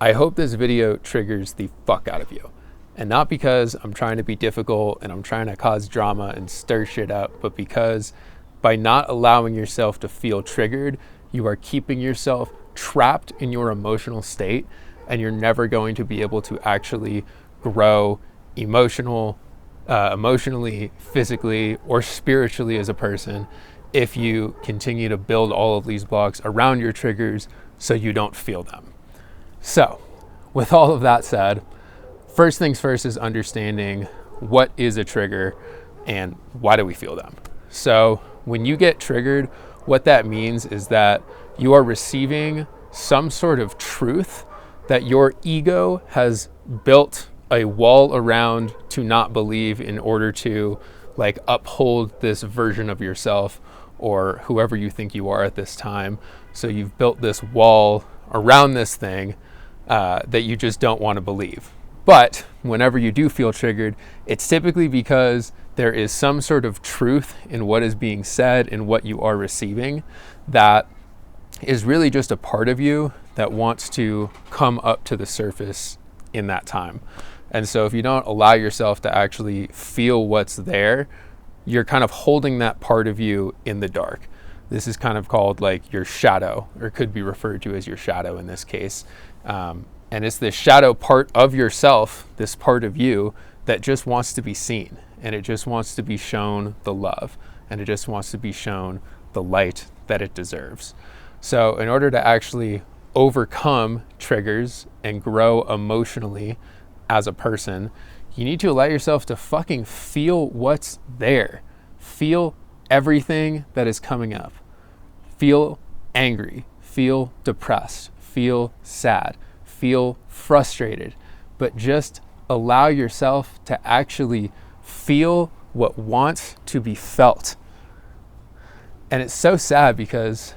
I hope this video triggers the fuck out of you. And not because I'm trying to be difficult and I'm trying to cause drama and stir shit up, but because by not allowing yourself to feel triggered, you are keeping yourself trapped in your emotional state, and you're never going to be able to actually grow emotionally, physically, or spiritually as a person if you continue to build all of these blocks around your triggers so you don't feel them. So, with all of that said, first things first is understanding what is a trigger and why do we feel them. So, when you get triggered, what that means is that you are receiving some sort of truth that your ego has built a wall around to not believe in order to uphold this version of yourself or whoever you think you are at this time. So you've built this wall around this thing that you just don't want to believe. But whenever you do feel triggered, it's typically because there is some sort of truth in what is being said and what you are receiving that is really just a part of you that wants to come up to the surface in that time. And so if you don't allow yourself to actually feel what's there, you're kind of holding that part of you in the dark. This is kind of called your shadow, or could be referred to as your shadow in this case. And it's this shadow part of yourself, this part of you that just wants to be seen, and it just wants to be shown the love, and it just wants to be shown the light that it deserves. So in order to actually overcome triggers and grow emotionally as a person, you need to allow yourself to fucking feel what's there. Feel everything that is coming up. Feel angry, feel depressed, feel sad, feel frustrated, but just allow yourself to actually feel what wants to be felt. And it's so sad because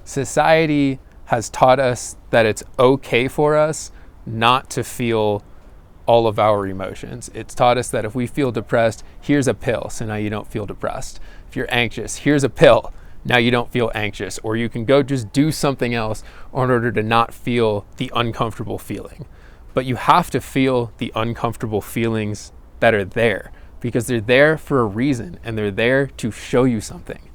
society has taught us that it's okay for us not to feel all of our emotions. It's taught us that if we feel depressed, here's a pill, so now you don't feel depressed. If you're anxious, here's a pill, now you don't feel anxious. Or you can go just do something else in order to not feel the uncomfortable feeling. But you have to feel the uncomfortable feelings that are there, because they're there for a reason, and they're there to show you something.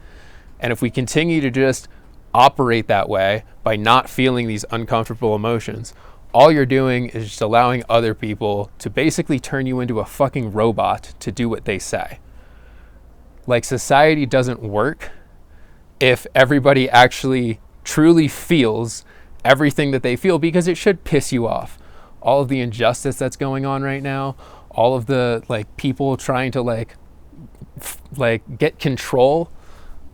And if we continue to just operate that way by not feeling these uncomfortable emotions, all you're doing is just allowing other people to basically turn you into a fucking robot to do what they say. Society doesn't work if everybody actually truly feels everything that they feel, because it should piss you off. All of the injustice that's going on right now, all of the people trying to get control,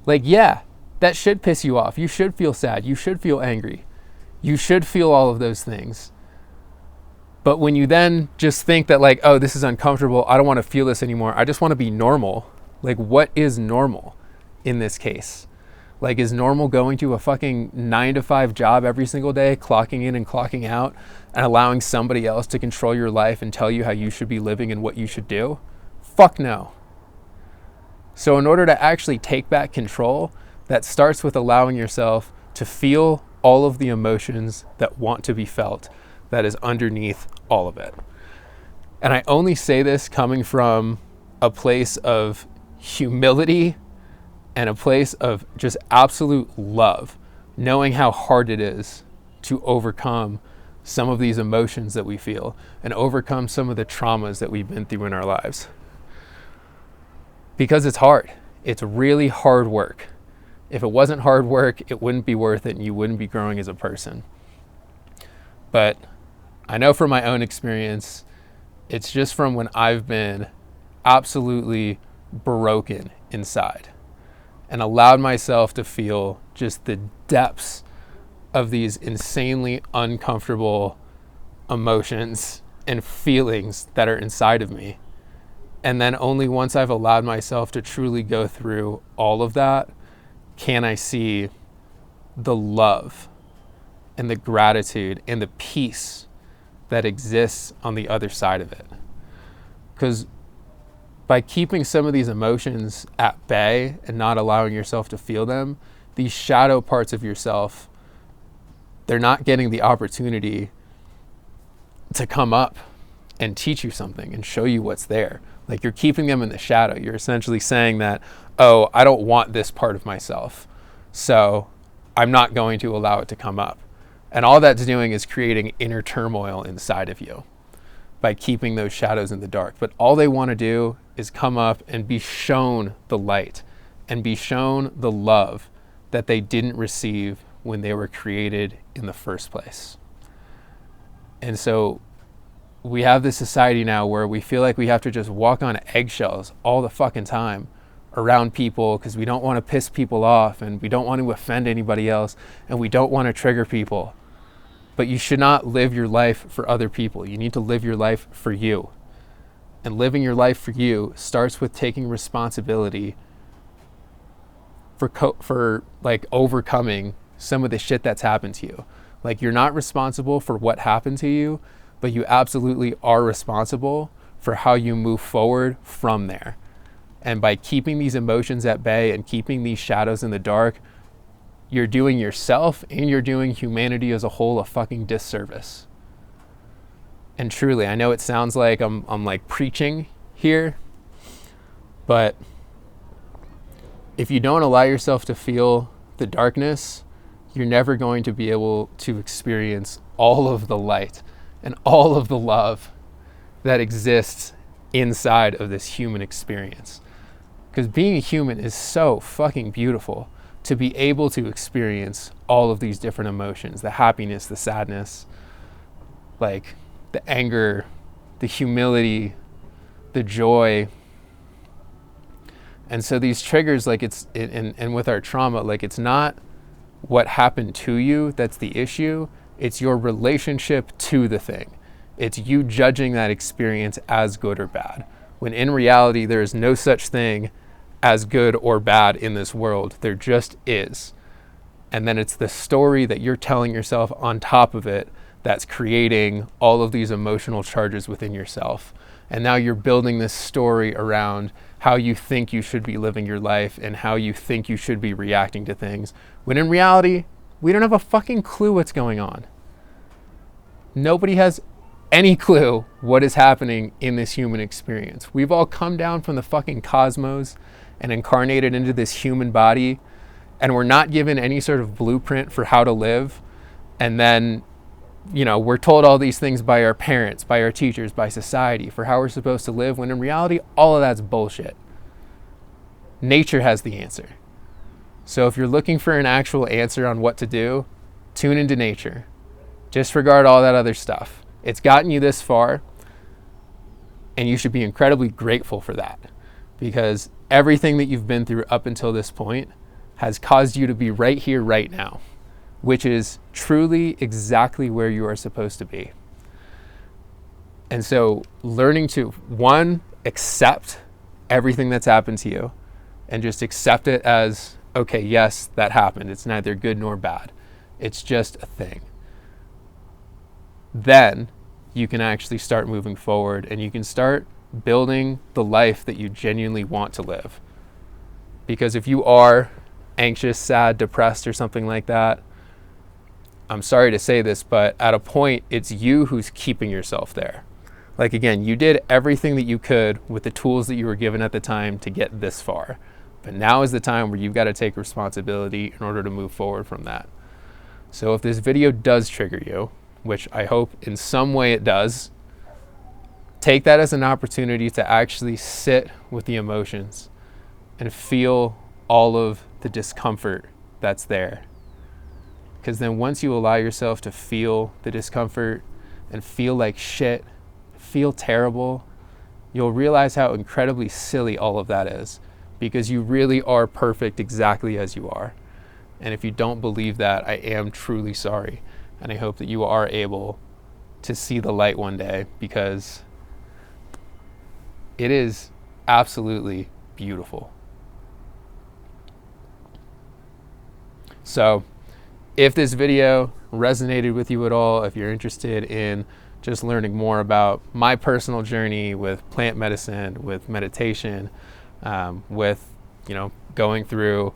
yeah, that should piss you off. You should feel sad. You should feel angry. You should feel all of those things. But when you then just think that oh, this is uncomfortable, I don't want to feel this anymore, I just want to be normal. What is normal in this case? Is normal going to a fucking 9-to-5 job every single day, clocking in and clocking out, and allowing somebody else to control your life and tell you how you should be living and what you should do? Fuck no. So in order to actually take back control, that starts with allowing yourself to feel all of the emotions that want to be felt, that is underneath all of it. And I only say this coming from a place of humility and a place of just absolute love, knowing how hard it is to overcome some of these emotions that we feel and overcome some of the traumas that we've been through in our lives. Because it's hard. It's really hard work. If it wasn't hard work, it wouldn't be worth it and you wouldn't be growing as a person. But I know from my own experience, it's just from when I've been absolutely broken inside and allowed myself to feel just the depths of these insanely uncomfortable emotions and feelings that are inside of me. And then only once I've allowed myself to truly go through all of that, can I see the love and the gratitude and the peace that exists on the other side of it. Because by keeping some of these emotions at bay and not allowing yourself to feel them, these shadow parts of yourself they're not getting the opportunity to come up and teach you something and show you what's there. Like, you're keeping them in the shadow. You're essentially saying that, oh, I don't want this part of myself, so I'm not going to allow it to come up. And all that's doing is creating inner turmoil inside of you by keeping those shadows in the dark. But all they want to do is come up and be shown the light and be shown the love that they didn't receive when they were created in the first place. And so we have this society now where we feel like we have to just walk on eggshells all the fucking time around people because we don't want to piss people off and we don't want to offend anybody else and we don't want to trigger people. But you should not live your life for other people. You need to live your life for you. And living your life for you starts with taking responsibility for like overcoming some of the shit that's happened to you. Like, you're not responsible for what happened to you, but you absolutely are responsible for how you move forward from there. And by keeping these emotions at bay and keeping these shadows in the dark, you're doing yourself and you're doing humanity as a whole a fucking disservice. And truly, I know it sounds like I'm like preaching here, but if you don't allow yourself to feel the darkness, you're never going to be able to experience all of the light and all of the love that exists inside of this human experience. Because being a human is so fucking beautiful, to be able to experience all of these different emotions, the happiness, the sadness, like the anger, the humility, the joy. And so these triggers, like and with our trauma, like, it's not what happened to you that's the issue. It's your relationship to the thing. It's you judging that experience as good or bad, when in reality, there is no such thing as good or bad in this world. There just is. And then it's the story that you're telling yourself on top of it that's creating all of these emotional charges within yourself. And now you're building this story around how you think you should be living your life and how you think you should be reacting to things, when in reality, we don't have a fucking clue what's going on. Nobody has any clue what is happening in this human experience. We've all come down from the fucking cosmos and incarnated into this human body, and we're not given any sort of blueprint for how to live. And then, you know, we're told all these things by our parents, by our teachers, by society for how we're supposed to live, when in reality, all of that's bullshit. Nature has the answer. So if you're looking for an actual answer on what to do, tune into nature. Disregard all that other stuff. It's gotten you this far, and you should be incredibly grateful for that, because everything that you've been through up until this point has caused you to be right here, right now, which is truly exactly where you are supposed to be. And so learning to, one, accept everything that's happened to you and just accept it as, okay, yes, that happened. It's neither good nor bad. It's just a thing. Then you can actually start moving forward and you can start building the life that you genuinely want to live. Because if you are anxious, sad, depressed, or something like that, I'm sorry to say this, but at a point, it's you who's keeping yourself there. Like, again, you did everything that you could with the tools that you were given at the time to get this far. But now is the time where you've got to take responsibility in order to move forward from that. So if this video does trigger you, which I hope in some way it does, take that as an opportunity to actually sit with the emotions and feel all of the discomfort that's there. Because then once you allow yourself to feel the discomfort and feel like shit, feel terrible, you'll realize how incredibly silly all of that is, because you really are perfect exactly as you are. And if you don't believe that, I am truly sorry. And I hope that you are able to see the light one day, because it is absolutely beautiful. So if this video resonated with you at all, if you're interested in just learning more about my personal journey with plant medicine, with meditation, with, you know, going through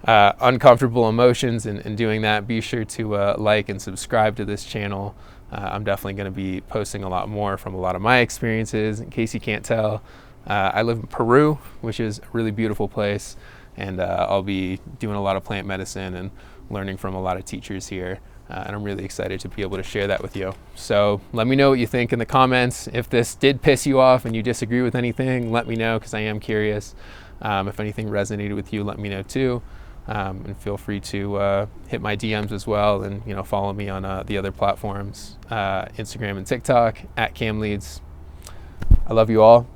uncomfortable emotions and doing that, be sure to like and subscribe to this channel. I'm definitely going to be posting a lot more from a lot of my experiences. In case you can't tell, I live in Peru, which is a really beautiful place, and I'll be doing a lot of plant medicine and learning from a lot of teachers here. And I'm really excited to be able to share that with you. So let me know what you think in the comments. If this did piss you off and you disagree with anything, let me know, because I am curious. If anything resonated with you, let me know too. And feel free to hit my DMs as well, and follow me on the other platforms, Instagram and TikTok @CamLeads. I love you all.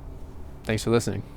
Thanks for listening.